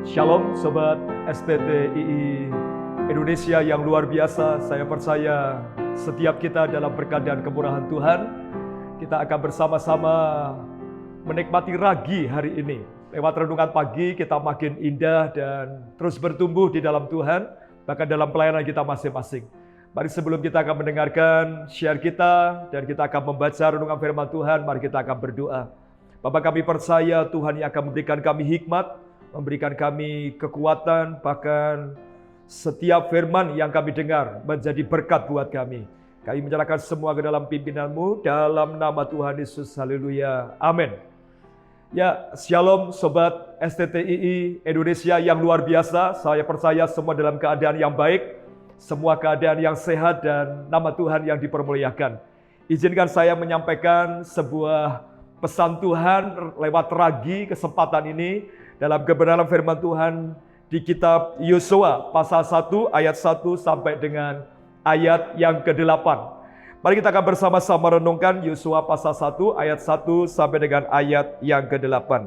Shalom Sobat STTII Indonesia yang luar biasa. Saya percaya setiap kita dalam berkat dan kemurahan Tuhan, kita akan bersama-sama menikmati ragi hari ini. Lewat renungan pagi kita makin indah dan terus bertumbuh di dalam Tuhan, bahkan dalam pelayanan kita masing-masing. Mari sebelum kita akan mendengarkan share kita dan kita akan membaca renungan firman Tuhan, mari kita akan berdoa. Bapa, kami percaya Tuhan yang akan memberikan kami hikmat, memberikan kami kekuatan, bahkan setiap firman yang kami dengar menjadi berkat buat kami. Kami menyerahkan semua ke dalam pimpinan-Mu, dalam nama Tuhan Yesus, haleluya, amin. Ya, shalom Sobat STTII Indonesia yang luar biasa. Saya percaya semua dalam keadaan yang baik, semua keadaan yang sehat, dan nama Tuhan yang dipermuliakan. Izinkan saya menyampaikan sebuah pesan Tuhan lewat ragi kesempatan ini, dalam kebenaran firman Tuhan di kitab Yosua pasal 1 ayat 1 sampai dengan ayat yang ke-8. Mari kita akan bersama-sama renungkan Yosua pasal 1 ayat 1 sampai dengan ayat yang ke-8.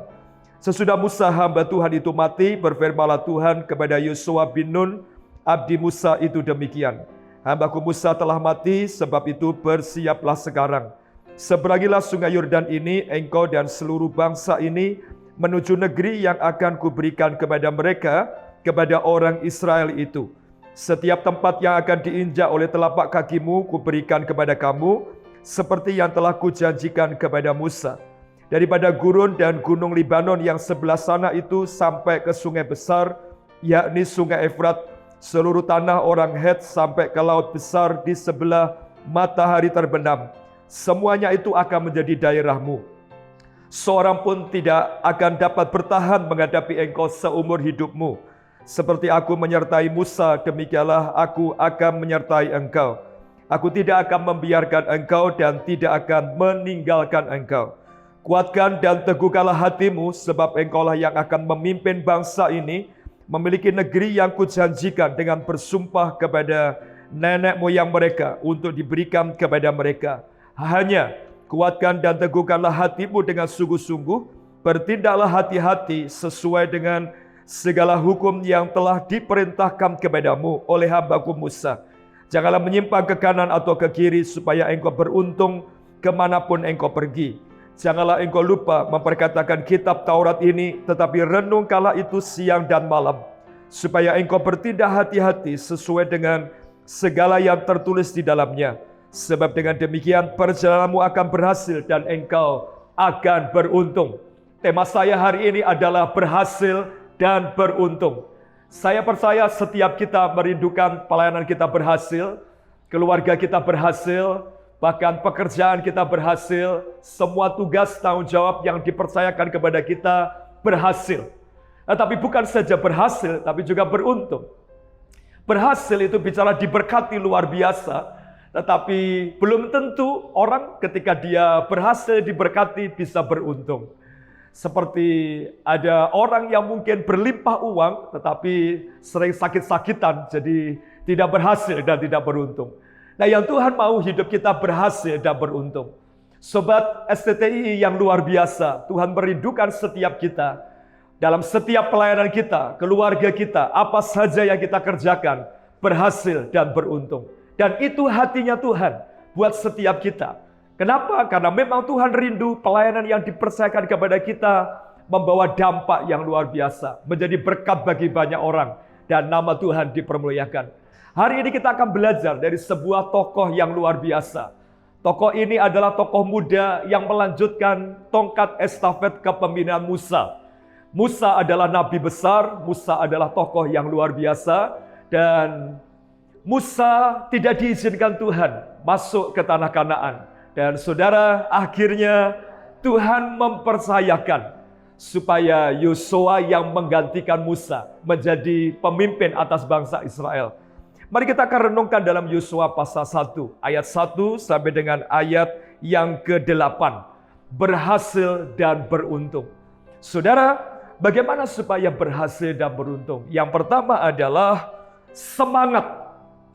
Sesudah Musa hamba Tuhan itu mati, berfirmanlah Tuhan kepada Yosua bin Nun, abdi Musa itu demikian. Hambaku Musa telah mati, sebab itu bersiaplah sekarang. Seberangilah sungai Yordan ini, engkau dan seluruh bangsa ini, menuju negeri yang akan kuberikan kepada mereka, kepada orang Israel itu. Setiap tempat yang akan diinjak oleh telapak kakimu, kuberikan kepada kamu, seperti yang telah kujanjikan kepada Musa. Daripada gurun dan gunung Libanon yang sebelah sana itu sampai ke sungai besar, yakni sungai Efrat, seluruh tanah orang Het sampai ke laut besar di sebelah matahari terbenam. Semuanya itu akan menjadi daerahmu. Seorang pun tidak akan dapat bertahan menghadapi engkau seumur hidupmu. Seperti aku menyertai Musa, demikianlah aku akan menyertai engkau. Aku tidak akan membiarkan engkau dan tidak akan meninggalkan engkau. Kuatkan dan teguhkanlah hatimu, sebab engkaulah yang akan memimpin bangsa ini, memiliki negeri yang kujanjikan dengan bersumpah kepada nenek moyang mereka untuk diberikan kepada mereka. Hanya kuatkan dan teguhkanlah hatimu dengan sungguh-sungguh, bertindaklah hati-hati sesuai dengan segala hukum yang telah diperintahkan kepadamu oleh hambaku Musa. Janganlah menyimpang ke kanan atau ke kiri, supaya engkau beruntung kemanapun engkau pergi. Janganlah engkau lupa memperkatakan kitab Taurat ini, tetapi renungkanlah itu siang dan malam, supaya engkau bertindak hati-hati sesuai dengan segala yang tertulis di dalamnya. Sebab dengan demikian perjalananmu akan berhasil dan engkau akan beruntung. Tema saya hari ini adalah berhasil dan beruntung. Saya percaya setiap kita merindukan pelayanan kita berhasil, keluarga kita berhasil, bahkan pekerjaan kita berhasil, semua tugas tanggung jawab yang dipercayakan kepada kita berhasil. Tetapi bukan saja berhasil, tapi juga beruntung. Berhasil itu bicara diberkati luar biasa, tetapi belum tentu orang ketika dia berhasil diberkati bisa beruntung. Seperti ada orang yang mungkin berlimpah uang tetapi sering sakit-sakitan, jadi tidak berhasil dan tidak beruntung. Nah, yang Tuhan mau hidup kita berhasil dan beruntung. Sobat STTII yang luar biasa, Tuhan merindukan setiap kita. Dalam setiap pelayanan kita, keluarga kita, apa saja yang kita kerjakan, berhasil dan beruntung. Dan itu hatinya Tuhan buat setiap kita. Kenapa? Karena memang Tuhan rindu pelayanan yang dipercayakan kepada kita membawa dampak yang luar biasa, menjadi berkat bagi banyak orang, dan nama Tuhan dipermuliakan. Hari ini kita akan belajar dari sebuah tokoh yang luar biasa. Tokoh ini adalah tokoh muda yang melanjutkan tongkat estafet kepemimpinan Musa. Musa adalah nabi besar, Musa adalah tokoh yang luar biasa, dan Musa tidak diizinkan Tuhan masuk ke tanah Kanaan. Dan saudara, akhirnya Tuhan mempercayakan supaya Yosua yang menggantikan Musa menjadi pemimpin atas bangsa Israel. Mari kita akan renungkan dalam Yosua pasal 1 ayat 1 sampai dengan ayat yang ke-8. Berhasil dan beruntung. Saudara, bagaimana supaya berhasil dan beruntung? Yang pertama adalah semangat.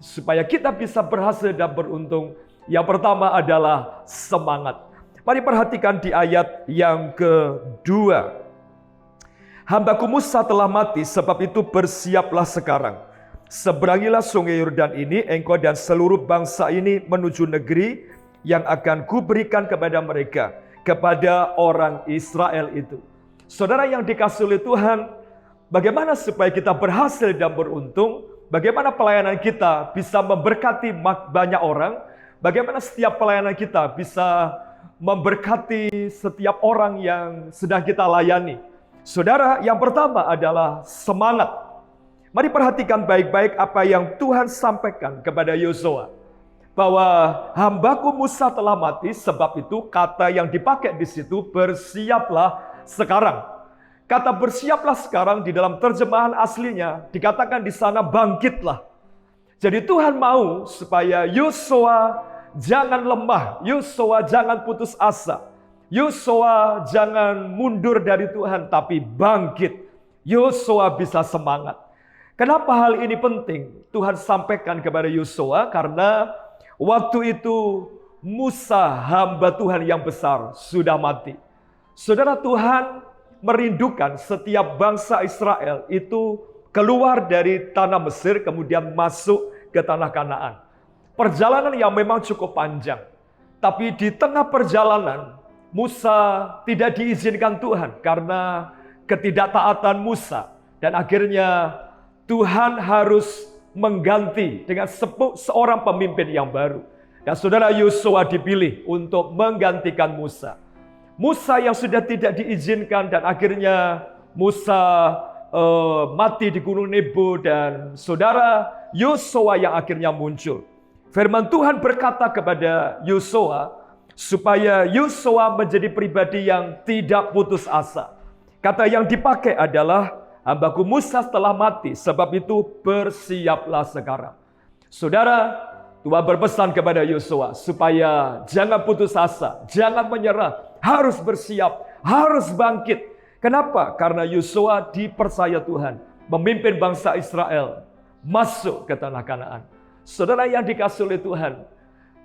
Supaya kita bisa berhasil dan beruntung, yang pertama adalah semangat. Mari perhatikan di ayat yang kedua. Hambaku Musa telah mati, sebab itu bersiaplah sekarang. Seberangilah sungai Yordan ini, engkau dan seluruh bangsa ini menuju negeri yang akan kuberikan kepada mereka, kepada orang Israel itu. Saudara yang dikasihi oleh Tuhan, bagaimana supaya kita berhasil dan beruntung? Bagaimana pelayanan kita bisa memberkati banyak orang? Bagaimana setiap pelayanan kita bisa memberkati setiap orang yang sedang kita layani? Saudara, yang pertama adalah semangat. Mari perhatikan baik-baik apa yang Tuhan sampaikan kepada Yosua. Bahwa hambaku Musa telah mati, sebab itu kata yang dipakai di situ bersiaplah sekarang. Kata bersiaplah sekarang di dalam terjemahan aslinya dikatakan di sana bangkitlah. Jadi Tuhan mau supaya Yosua jangan lemah, Yosua jangan putus asa. Yosua jangan mundur dari Tuhan, tapi bangkit. Yosua bisa semangat. Kenapa hal ini penting? Tuhan sampaikan kepada Yosua karena waktu itu Musa, hamba Tuhan yang besar, sudah mati. Saudara, Tuhan merindukan setiap bangsa Israel itu keluar dari tanah Mesir, kemudian masuk ke tanah Kanaan. Perjalanan yang memang cukup panjang. Tapi di tengah perjalanan, Musa tidak diizinkan Tuhan karena ketidaktaatan Musa. Dan akhirnya Tuhan harus mengganti dengan seorang pemimpin yang baru. Dan saudara, Yosua dipilih untuk menggantikan Musa. Musa yang sudah tidak diizinkan dan akhirnya Musa mati di Gunung Nebo, dan saudara, Yosua yang akhirnya muncul. Firman Tuhan berkata kepada Yosua supaya Yosua menjadi pribadi yang tidak putus asa. Kata yang dipakai adalah hambaku Musa telah mati, sebab itu bersiaplah sekarang. Saudara, Tuhan berpesan kepada Yosua supaya jangan putus asa, jangan menyerah, harus bersiap, harus bangkit. Kenapa? Karena Yosua dipercaya Tuhan memimpin bangsa Israel masuk ke tanah Kanaan. Saudara yang dikasihi oleh Tuhan,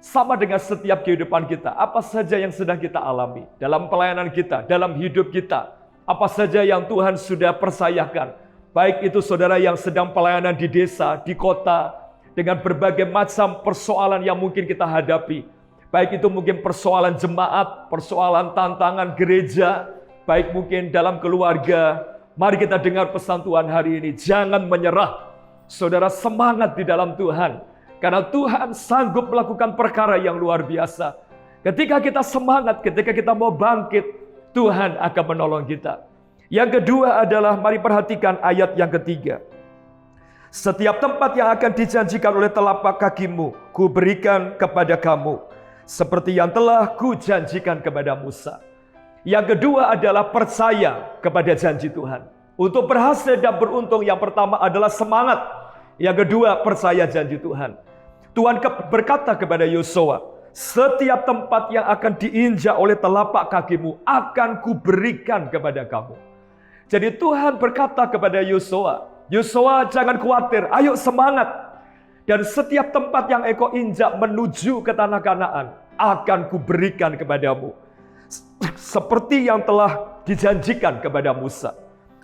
sama dengan setiap kehidupan kita, apa saja yang sedang kita alami dalam pelayanan kita, dalam hidup kita, apa saja yang Tuhan sudah percayakan, baik itu saudara yang sedang pelayanan di desa, di kota, dengan berbagai macam persoalan yang mungkin kita hadapi, baik itu mungkin persoalan jemaat, persoalan tantangan gereja, baik mungkin dalam keluarga. Mari kita dengar pesan Tuhan hari ini, jangan menyerah. Saudara, semangat di dalam Tuhan. Karena Tuhan sanggup melakukan perkara yang luar biasa. Ketika kita semangat, ketika kita mau bangkit, Tuhan akan menolong kita. Yang kedua adalah, mari perhatikan ayat yang ketiga. Setiap tempat yang akan dijanjikan oleh telapak kakimu, kuberikan kepada kamu, seperti yang telah kujanjikan kepada Musa. Yang kedua adalah percaya kepada janji Tuhan. Untuk berhasil dan beruntung, yang pertama adalah semangat. Yang kedua, percaya janji Tuhan. Tuhan berkata kepada Yosua, setiap tempat yang akan diinjak oleh telapak kakimu akan kuberikan kepada kamu. Jadi Tuhan berkata kepada Yosua, Yosua jangan khawatir, ayo semangat. Dan setiap tempat yang engkau injak menuju ke tanah Kanaan akan kuberikan kepadamu. Seperti yang telah dijanjikan kepada Musa.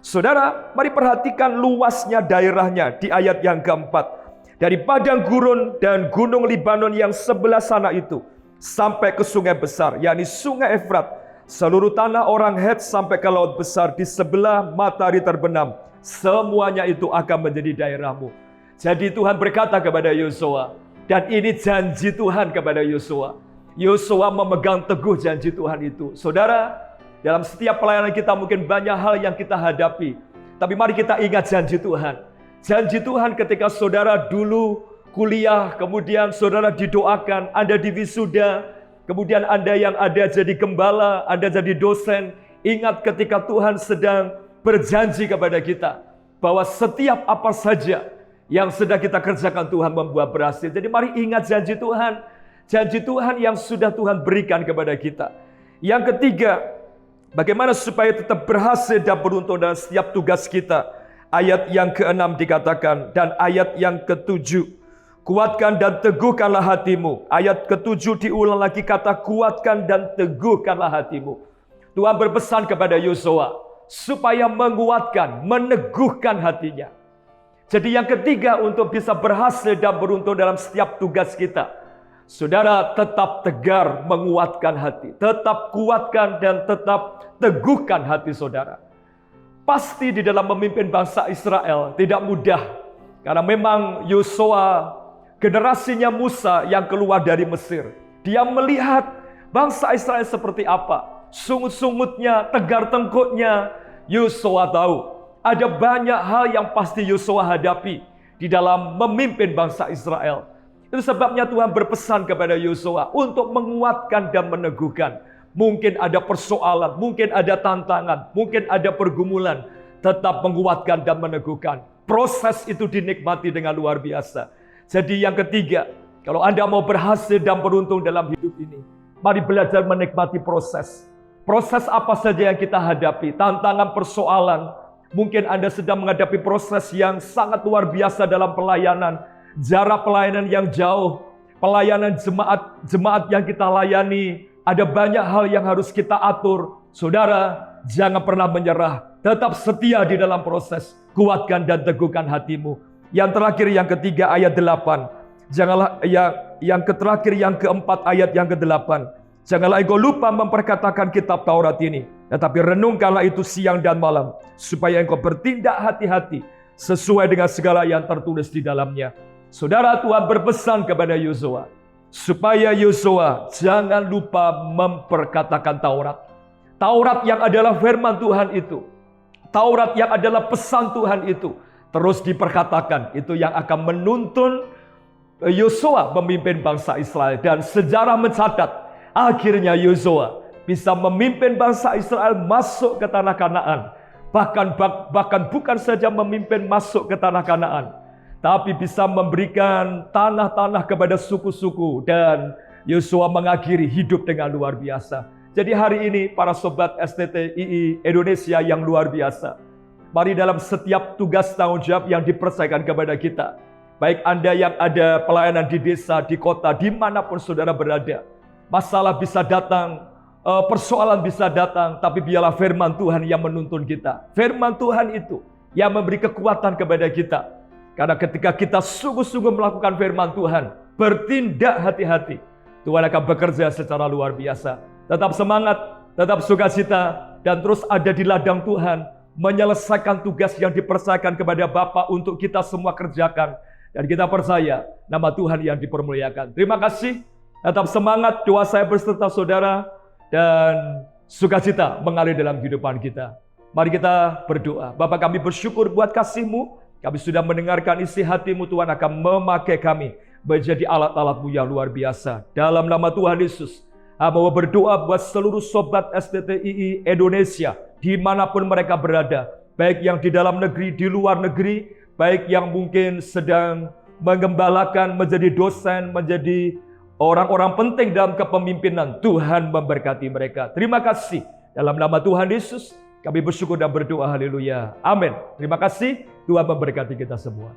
Saudara, mari perhatikan luasnya daerahnya di ayat yang keempat. Dari padang gurun dan gunung Libanon yang sebelah sana itu, sampai ke sungai besar, yakni sungai Efrat, seluruh tanah orang Het sampai ke laut besar di sebelah matahari terbenam, semuanya itu akan menjadi daerahmu. Jadi Tuhan berkata kepada Yosua, dan ini janji Tuhan kepada Yosua. Yosua memegang teguh janji Tuhan itu. Saudara, dalam setiap pelayanan kita mungkin banyak hal yang kita hadapi. Tapi mari kita ingat janji Tuhan. Janji Tuhan ketika saudara dulu kuliah, kemudian saudara didoakan, Anda diwisuda, kemudian Anda yang ada jadi gembala, Anda jadi dosen. Ingat ketika Tuhan sedang berjanji kepada kita bahwa setiap apa saja yang sedang kita kerjakan Tuhan membuat berhasil. Jadi mari ingat janji Tuhan. Janji Tuhan yang sudah Tuhan berikan kepada kita. Yang ketiga, bagaimana supaya tetap berhasil dan beruntung dalam setiap tugas kita. Ayat yang ke-6 dikatakan, dan ayat yang ke-7, kuatkan dan teguhkanlah hatimu. Ayat ke-7 diulang lagi kata kuatkan dan teguhkanlah hatimu. Tuhan berpesan kepada Yosua, supaya menguatkan, meneguhkan hatinya. Jadi yang ketiga, untuk bisa berhasil dan beruntung dalam setiap tugas kita, saudara tetap tegar menguatkan hati. Tetap kuatkan dan tetap teguhkan hati saudara. Pasti di dalam memimpin bangsa Israel tidak mudah. Karena memang Yosua, generasinya Musa yang keluar dari Mesir. Dia melihat bangsa Israel seperti apa. Sungut-sungutnya, tegar tengkuknya. Yosua tahu ada banyak hal yang pasti Yosua hadapi di dalam memimpin bangsa Israel. Itu sebabnya Tuhan berpesan kepada Yosua untuk menguatkan dan meneguhkan. Mungkin ada persoalan, mungkin ada tantangan, mungkin ada pergumulan. Tetap menguatkan dan meneguhkan. Proses itu dinikmati dengan luar biasa. Jadi yang ketiga, kalau Anda mau berhasil dan beruntung dalam hidup ini, mari belajar menikmati proses. Proses apa saja yang kita hadapi, tantangan, persoalan. Mungkin Anda sedang menghadapi proses yang sangat luar biasa dalam pelayanan. Jarak pelayanan yang jauh, pelayanan jemaat yang kita layani. Ada banyak hal yang harus kita atur. Saudara, jangan pernah menyerah. Tetap setia di dalam proses. Kuatkan dan teguhkan hatimu. Yang terakhir, yang ketiga, ayat 8. Janganlah yang terakhir, yang keempat, ayat yang ke-8. Janganlah engkau lupa memperkatakan kitab Taurat ini, tetapi renungkanlah itu siang dan malam, supaya engkau bertindak hati-hati sesuai dengan segala yang tertulis di dalamnya. Saudara, Tuhan berpesan kepada Yosua, supaya Yosua jangan lupa memperkatakan Taurat. Taurat yang adalah firman Tuhan itu, Taurat yang adalah pesan Tuhan itu, terus diperkatakan. Itu yang akan menuntun Yosua memimpin bangsa Israel. Dan sejarah mencatat, akhirnya Yosua bisa memimpin bangsa Israel masuk ke tanah Kanaan. Bahkan bukan saja memimpin masuk ke tanah Kanaan, tapi bisa memberikan tanah-tanah kepada suku-suku. Dan Yosua mengakhiri hidup dengan luar biasa. Jadi hari ini para sobat STTII Indonesia yang luar biasa, mari dalam setiap tugas tanggung jawab yang dipercayakan kepada kita, baik Anda yang ada pelayanan di desa, di kota, dimanapun saudara berada, masalah bisa datang, persoalan bisa datang, tapi biarlah firman Tuhan yang menuntun kita. Firman Tuhan itu yang memberi kekuatan kepada kita. Karena ketika kita sungguh-sungguh melakukan firman Tuhan, bertindak hati-hati, Tuhan akan bekerja secara luar biasa. Tetap semangat, tetap sukacita, dan terus ada di ladang Tuhan, menyelesaikan tugas yang dipercayakan kepada Bapa untuk kita semua kerjakan. Dan kita percaya nama Tuhan yang dipermuliakan. Terima kasih, tetap semangat, doa saya berserta saudara, dan sukacita mengalir dalam kehidupan kita. Mari kita berdoa. Bapa, kami bersyukur buat kasih-Mu. Kami sudah mendengarkan isi hati-Mu. Tuhan akan memakai kami menjadi alat-alat-Mu yang luar biasa. Dalam nama Tuhan Yesus, mau berdoa buat seluruh sobat STTII Indonesia, dimanapun mereka berada. Baik yang di dalam negeri, di luar negeri. Baik yang mungkin sedang mengembalakan, menjadi dosen, menjadi orang-orang penting dalam kepemimpinan. Tuhan memberkati mereka. Terima kasih. Dalam nama Tuhan Yesus, kami bersyukur dan berdoa. Haleluya. Amin. Terima kasih. Tuhan memberkati kita semua.